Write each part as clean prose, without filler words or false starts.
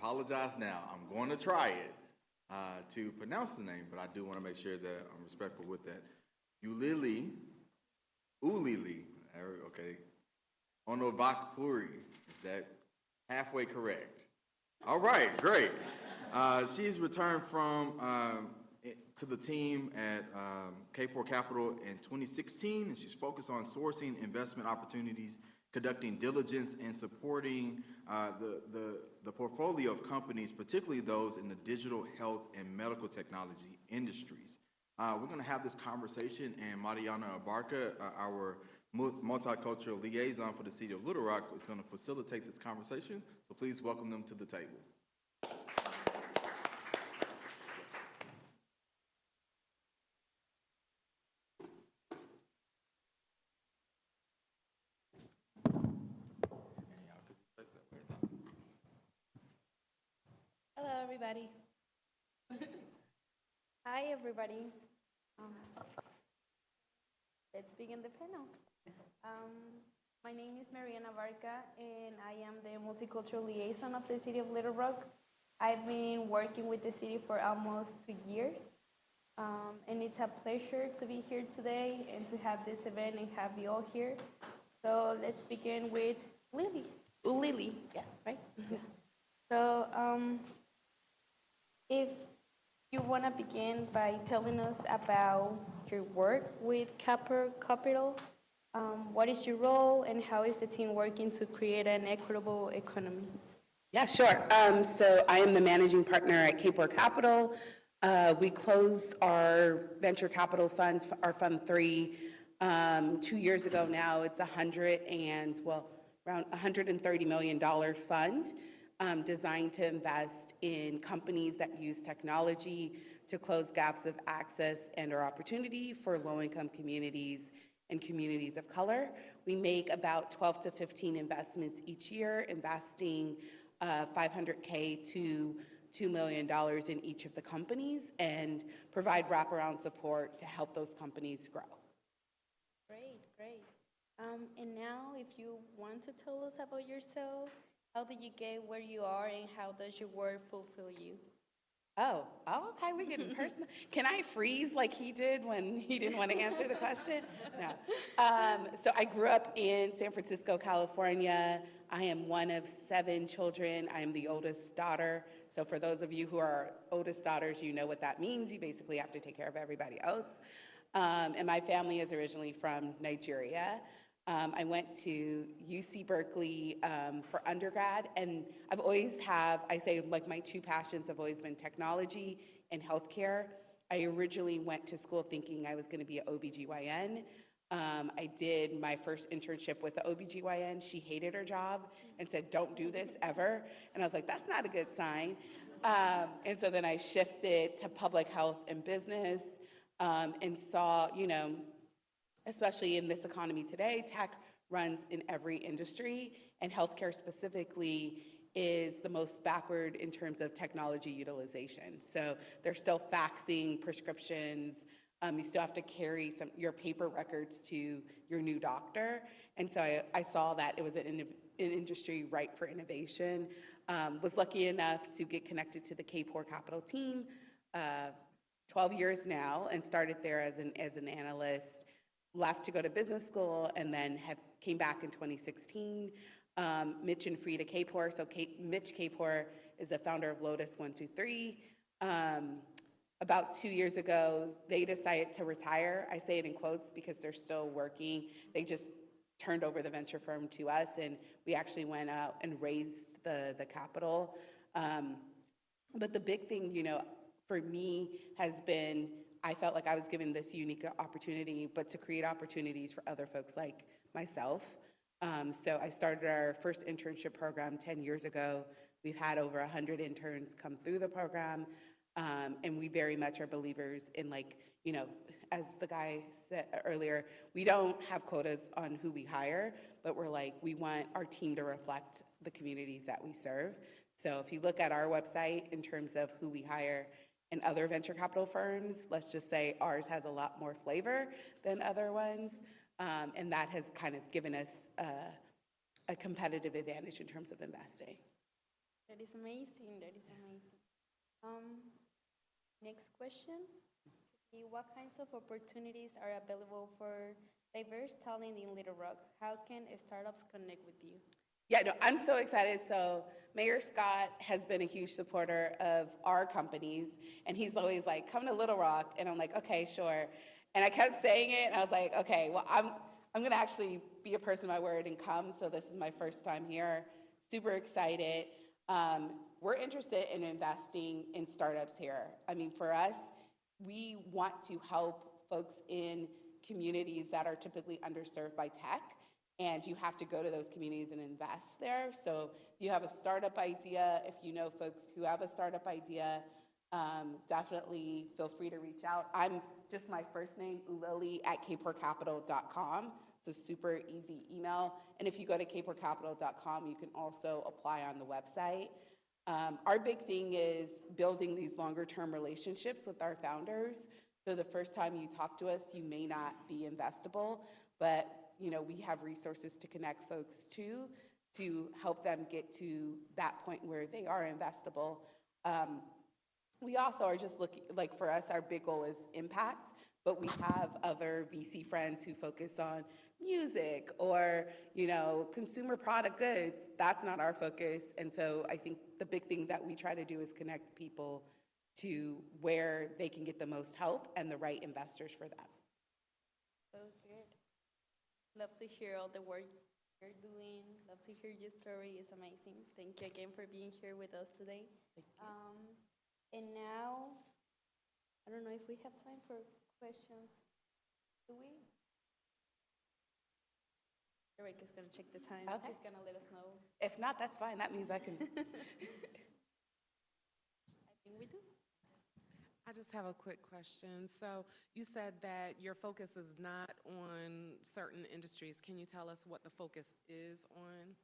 apologize now. I'm going to try it to pronounce the name, but I do want to make sure that I'm respectful with that. Ulili, okay, Onovakpuri. Is that halfway correct? All right, great. She's returned to the team at K4 Capital in 2016, and she's focused on sourcing investment opportunities, conducting diligence, and supporting the portfolio of companies, particularly those in the digital, health, and medical technology industries. We're going to have this conversation, and Mariana Abarca, our multicultural liaison for the City of Little Rock, is going to facilitate this conversation. So please welcome them to the table. Hello, everybody. Hi, everybody. Let's begin the panel. My name is Mariana Barca, and I am the multicultural liaison of the City of Little Rock. I've been working with the city for almost 2 years, and it's a pleasure to be here today and to have this event and have you all here. So let's begin with Lily, yes, right? Yeah. So if you want to begin by telling us about your work with Capital, what is your role and how is the team working to create an equitable economy? Yeah, sure. So I am the managing partner at K4 Capital. We closed our venture capital fund, our Fund 3, 2 years ago now. It's around $130 million fund designed to invest in companies that use technology to close gaps of access and/or opportunity for low-income communities and communities of color. We make about 12 to 15 investments each year, investing $500K to $2 million in each of the companies, and provide wraparound support to help those companies grow. Great. And now, if you want to tell us about yourself, how did you get where you are, and how does your work fulfill you? Oh, okay, we're getting personal. Can I freeze like he did when he didn't want to answer the question? No. So I grew up in San Francisco, California. I am one of 7 children. I am the oldest daughter. So for those of you who are oldest daughters, you know what that means. You basically have to take care of everybody else. And my family is originally from Nigeria. I went to UC Berkeley for undergrad, and I've always I say like my 2 passions have always been technology and healthcare. I originally went to school thinking I was going to be an OBGYN. I did my first internship with the OBGYN. She hated her job and said, "Don't do this ever." And I was like, that's not a good sign. And so then I shifted to public health and business, and saw, especially in this economy today, tech runs in every industry, and healthcare specifically is the most backward in terms of technology utilization. So they're still faxing prescriptions. You still have to carry your paper records to your new doctor. And so I saw that it was an industry ripe for innovation. Was lucky enough to get connected to the K4 Capital team 12 years now, and started there as an analyst. Left to go to business school, and then came back in 2016. Mitch and Frida Kapor. So Mitch Kapor is the founder of Lotus 123. About 2 years ago, they decided to retire. I say it in quotes because they're still working. They just turned over the venture firm to us, and we actually went out and raised the capital. But the big thing, for me has been, I felt like I was given this unique opportunity, but to create opportunities for other folks like myself. So I started our first internship program 10 years ago. We've had over 100 interns come through the program, and we very much are believers in, as the guy said earlier, we don't have quotas on who we hire, but we want our team to reflect the communities that we serve. So if you look at our website in terms of who we hire, and other venture capital firms, let's just say ours has a lot more flavor than other ones, and that has kind of given us a competitive advantage in terms of investing. That is amazing. That is amazing. Next question. What kinds of opportunities are available for diverse talent in Little Rock? How can startups connect with you? Yeah, no, I'm so excited. So Mayor Scott has been a huge supporter of our companies, and he's always like, come to Little Rock, and I'm like, okay, sure. And I kept saying it, and I was like, okay, well, I'm gonna actually be a person of my word and come, so this is my first time here. Super excited. We're interested in investing in startups here. I mean, for us, we want to help folks in communities that are typically underserved by tech, and you have to go to those communities and invest there. So if you have a startup idea, if you know folks who have a startup idea, definitely feel free to reach out. I'm just my first name, Willie, at capeworcapital.com. So super easy email. And if you go to capeworcapital.com, you can also apply on the website. Our big thing is building these longer term relationships with our founders. So the first time you talk to us, you may not be investable, but we have resources to connect folks to help them get to that point where they are investable. We also are just looking, like for us, our big goal is impact, but we have other VC friends who focus on music or, consumer product goods. That's not our focus. And so I think the big thing that we try to do is connect people to where they can get the most help and the right investors for them. So good. Love to hear all the work you're doing. Love to hear your story. It's amazing. Thank you again for being here with us today. Thank you. And now, I don't know if we have time for questions. Do we? Erica's going to check the time. Okay. She's going to let us know. If not, that's fine. That means I can. I think we do. I just have a quick question. So you said that your focus is not on certain industries. Can you tell us what the focus is on?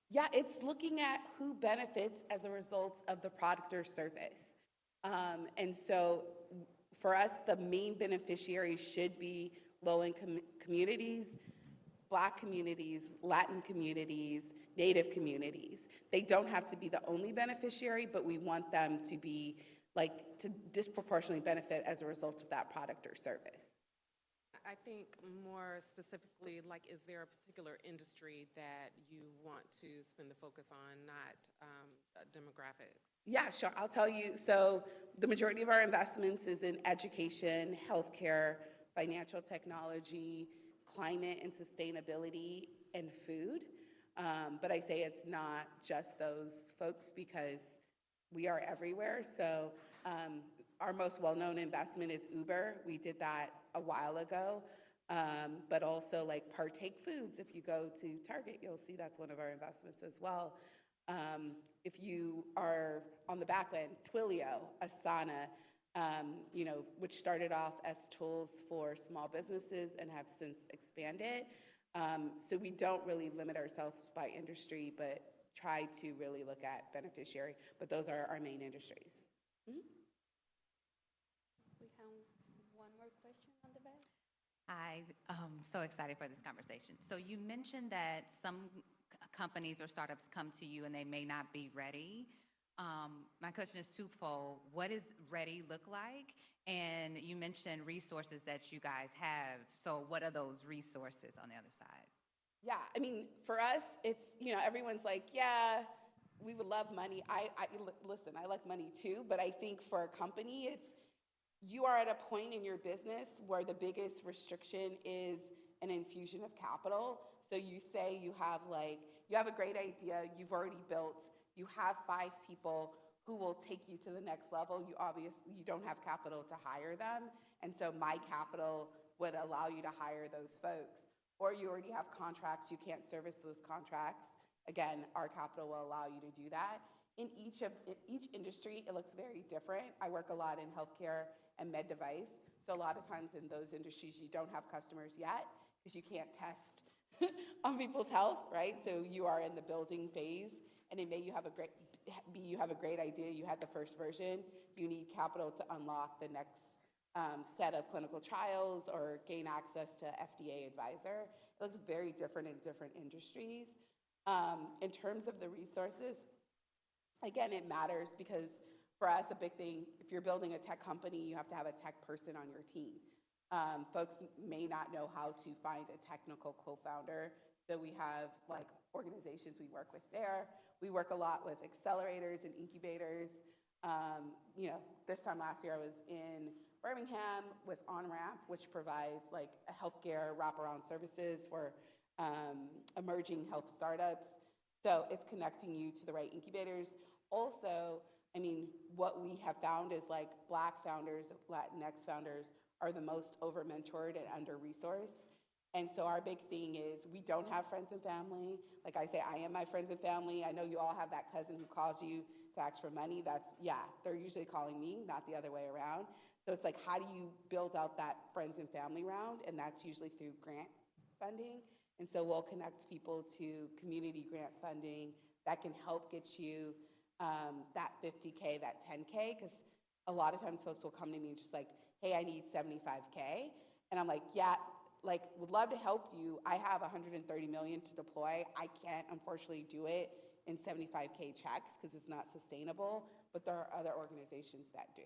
Yeah, it's looking at who benefits as a result of the product or service. And so for us, the main beneficiaries should be low-income communities, Black communities, Latin communities, Native communities. They don't have to be the only beneficiary, but we want them to be to disproportionately benefit as a result of that product or service. I think more specifically, is there a particular industry that you want to spend the focus on, not demographics? Yeah, sure. I'll tell you. So the majority of our investments is in education, healthcare, financial technology, climate and sustainability, and food. But I say it's not just those folks because we are everywhere. So our most well-known investment is Uber. We did that a while ago. But also Partake Foods. If you go to Target, you'll see that's one of our investments as well. If you are on the back end, Twilio, Asana, which started off as tools for small businesses and have since expanded. So we don't really limit ourselves by industry, but try to really look at beneficiary. But those are our main industries. Mm-hmm. We have one more question on the back. I'm so excited for this conversation. So you mentioned that some companies or startups come to you and they may not be ready. My question is twofold. What does ready look like? And you mentioned resources that you guys have. So what are those resources on the other side? Yeah, I mean, for us, it's, everyone's like, yeah, we would love money. Listen, I like money too, but I think for a company, you are at a point in your business where the biggest restriction is an infusion of capital. So you say you have a great idea, you've already built, you have 5 people who will take you to the next level. You don't have capital to hire them. And so my capital would allow you to hire those folks. Or you already have contracts, you can't service those contracts. Again, our capital will allow you to do that. In each industry, it looks very different. I work a lot in healthcare and med device. So a lot of times in those industries, you don't have customers yet because you can't test on people's health, right? So you are in the building phase, and it may you have a great idea, you had the first version, you need capital to unlock the next set of clinical trials or gain access to FDA advisor. It looks very different in different industries. In terms of the resources, Again, it matters because for us, a big thing, if you're building a tech company, you have to have a tech person on your team. Folks may not know how to find a technical co-founder, so we have like organizations we work with there. We work a lot with accelerators and incubators. This time last year I was in Birmingham with OnRamp, which provides like a healthcare wraparound services for emerging health startups. So it's connecting you to the right incubators. Also, what we have found is like Black founders, Latinx founders are the most over-mentored and under-resourced. And so our big thing is we don't have friends and family. Like I say, I am my friends and family. I know you all have that cousin who calls you to ask for money. They're usually calling me, not the other way around. So it's like, how do you build out that friends and family round? And that's usually through grant funding. And so we'll connect people to community grant funding that can help get you that 50K, that 10K, because a lot of times folks will come to me just like, hey, I need 75K. And I'm like, yeah, like, would love to help you. I have 130 million to deploy. I can't, unfortunately, do it in 75K checks because it's not sustainable, but there are other organizations that do.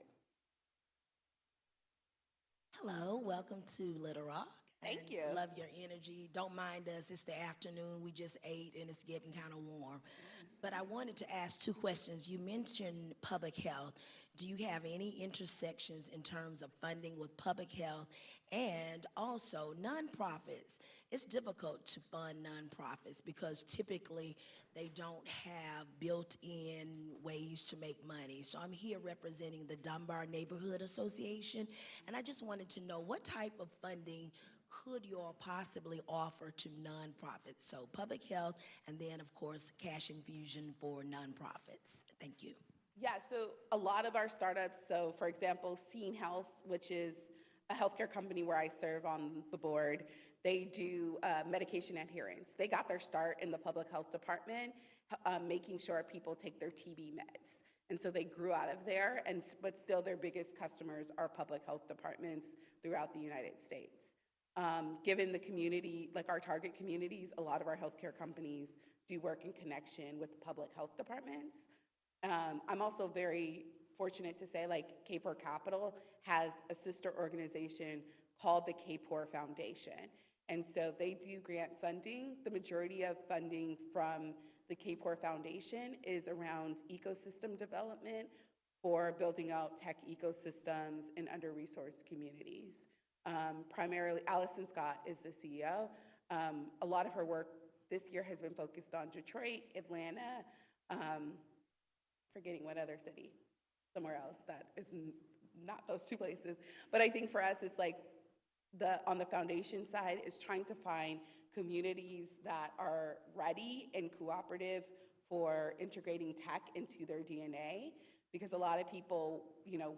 Hello, welcome to Little Rock. Thank you. Love your energy. Don't mind us. It's the afternoon. We just ate and it's getting kind of warm. But I wanted to ask two questions. You mentioned public health. Do you have any intersections in terms of funding with public health? And also nonprofits. It's difficult to fund nonprofits because typically they don't have built-in ways to make money. So I'm here representing the Dunbar Neighborhood Association, and I just wanted to know what type of funding could you all possibly offer to nonprofits? So public health, and then of course cash infusion for nonprofits. Thank you. Yeah, so a lot of our startups, so for example, Scene Health, which is a healthcare company where I serve on the board, they do medication adherence. They got their start in the public health department, making sure people take their TB meds. And so they grew out of there, but still their biggest customers are public health departments throughout the United States. Given the community, like our target communities, a lot of our healthcare companies do work in connection with public health departments. I'm also very fortunate to say, like, KPOR Capital has a sister organization called the KPOR Foundation. And so they do grant funding. The majority of funding from the KPOR Foundation is around ecosystem development for building out tech ecosystems in under-resourced communities. Primarily, Allison Scott is the CEO. A lot of her work this year has been focused on Detroit, Atlanta, forgetting what other city, somewhere else that is not those two places. But I think for us, it's like on the foundation side is trying to find communities that are ready and cooperative for integrating tech into their DNA, because a lot of people,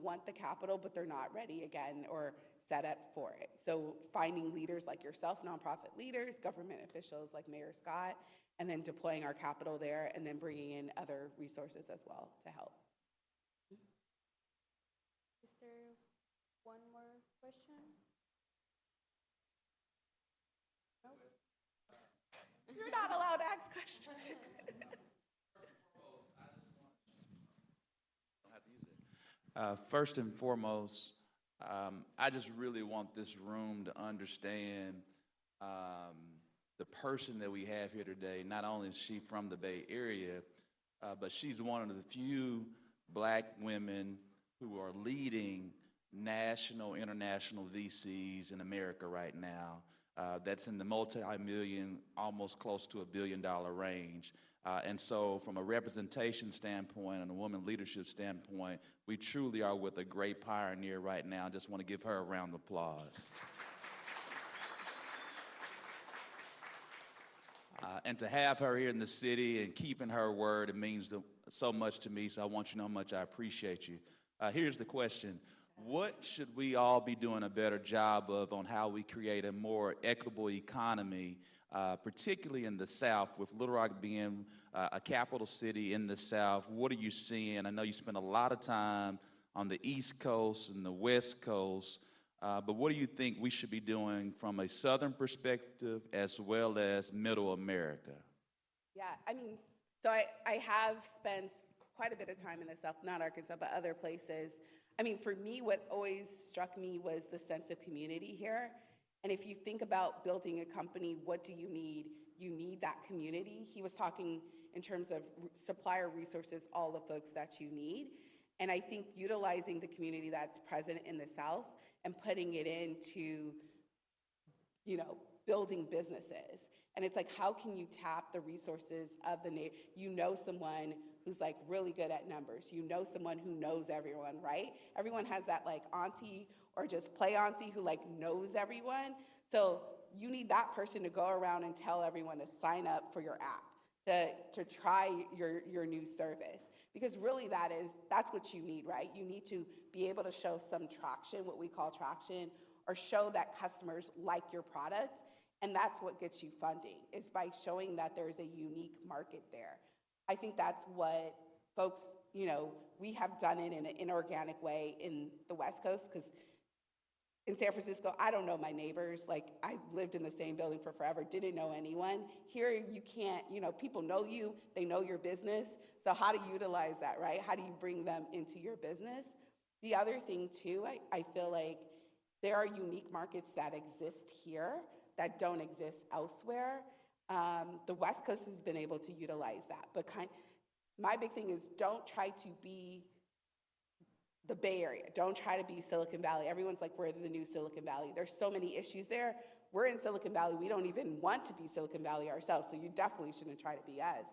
want the capital, but they're not ready again or set up for it. So finding leaders like yourself, nonprofit leaders, government officials like Mayor Scott, and then deploying our capital there, and then bringing in other resources as well to help. Is there one more question? No? You're not allowed to ask questions. First and foremost, I just really want this room to understand the person that we have here today. Not only is she from the Bay Area, but she's one of the few Black women who are leading national, international VCs in America right now. That's in the multi-million, almost close to $1 billion range. And so from a representation standpoint and a woman leadership standpoint, we truly are with a great pioneer right now. I just want to give her a round of applause. And to have her here in the city and keeping her word, it means so much to me, so I want you to know how much I appreciate you. Here's the question. What should we all be doing a better job of on how we create a more equitable economy, particularly in the South, with Little Rock being a capital city in the South? What are you seeing? I know you spend a lot of time on the East Coast and the West Coast, but what do you think we should be doing from a Southern perspective as well as Middle America? Yeah, so I have spent quite a bit of time in the South, not Arkansas, but other places. I mean, for me, what always struck me was the sense of community here. And if you think about building a company, what do you need? You need that community. He was talking in terms of supplier resources, all the folks that you need. And I think utilizing the community that's present in the South and putting it into, you know, building businesses. And it's like, how can you tap the resources of the you know someone who's like really good at numbers. You know someone who knows everyone, right? Everyone has that like auntie or just play auntie who like knows everyone. So you need that person to go around and tell everyone to sign up for your app, to try your new service. Because really that's what you need, right? You need to be able to show some traction, what we call traction, or show that customers like your product. And that's what gets you funding, is by showing that there's a unique market there. I think that's what folks, you know, we have done it in an inorganic way in the West Coast, because in San Francisco, I don't know my neighbors. Like, I lived in the same building for forever, didn't know anyone. Here, you can't, you know, people know you, they know your business. So how do you utilize that, right? How do you bring them into your business? The other thing, too, I feel like there are unique markets that exist here that don't exist elsewhere. The West Coast has been able to utilize that. But my big thing is, don't try to be the Bay Area. Don't try to be Silicon Valley. Everyone's like, we're the new Silicon Valley. There's so many issues there. We're in Silicon Valley. We don't even want to be Silicon Valley ourselves, so you definitely shouldn't try to be us.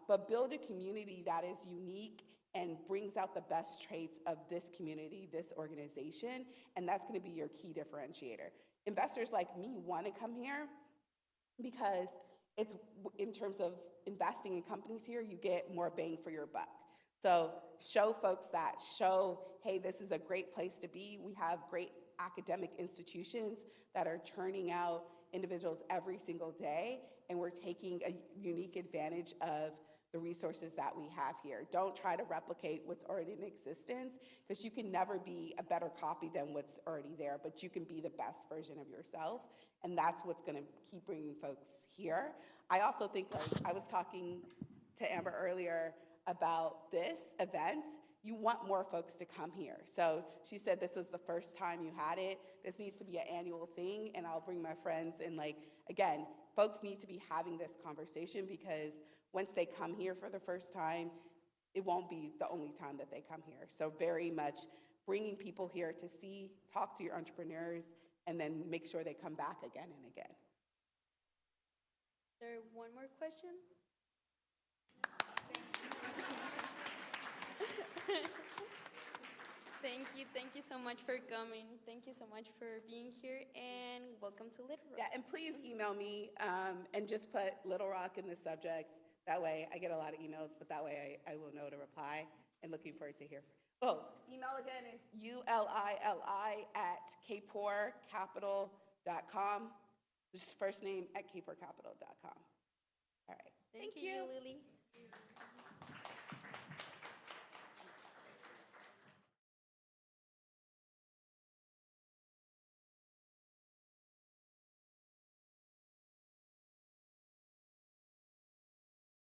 But build a community that is unique and brings out the best traits of this community, this organization, and that's gonna be your key differentiator. Investors like me wanna come here because it's, in terms of investing in companies here, you get more bang for your buck. So show folks that, hey, this is a great place to be. We have great academic institutions that are churning out individuals every single day, and we're taking a unique advantage of the resources that we have here. Don't try to replicate what's already in existence, because you can never be a better copy than what's already there, but you can be the best version of yourself, and that's what's gonna keep bringing folks here. I also think, like, I was talking to Amber earlier about this event. You want more folks to come here. So she said this was the first time you had it. This needs to be an annual thing, and I'll bring my friends. And like, again, folks need to be having this conversation, because once they come here for the first time, it won't be the only time that they come here. So very much bringing people here to see, talk to your entrepreneurs, and then make sure they come back again and again. Is there one more question? Thank you so much for coming. Thank you so much for being here, and welcome to Little Rock. Yeah, and please email me and just put Little Rock in the subject. That way, I get a lot of emails, but that way I will know to reply, and looking forward to hear. Oh, email again is ulili@kporcapital.com. Just first name @kporcapital.com. All right. Thank you, Lily.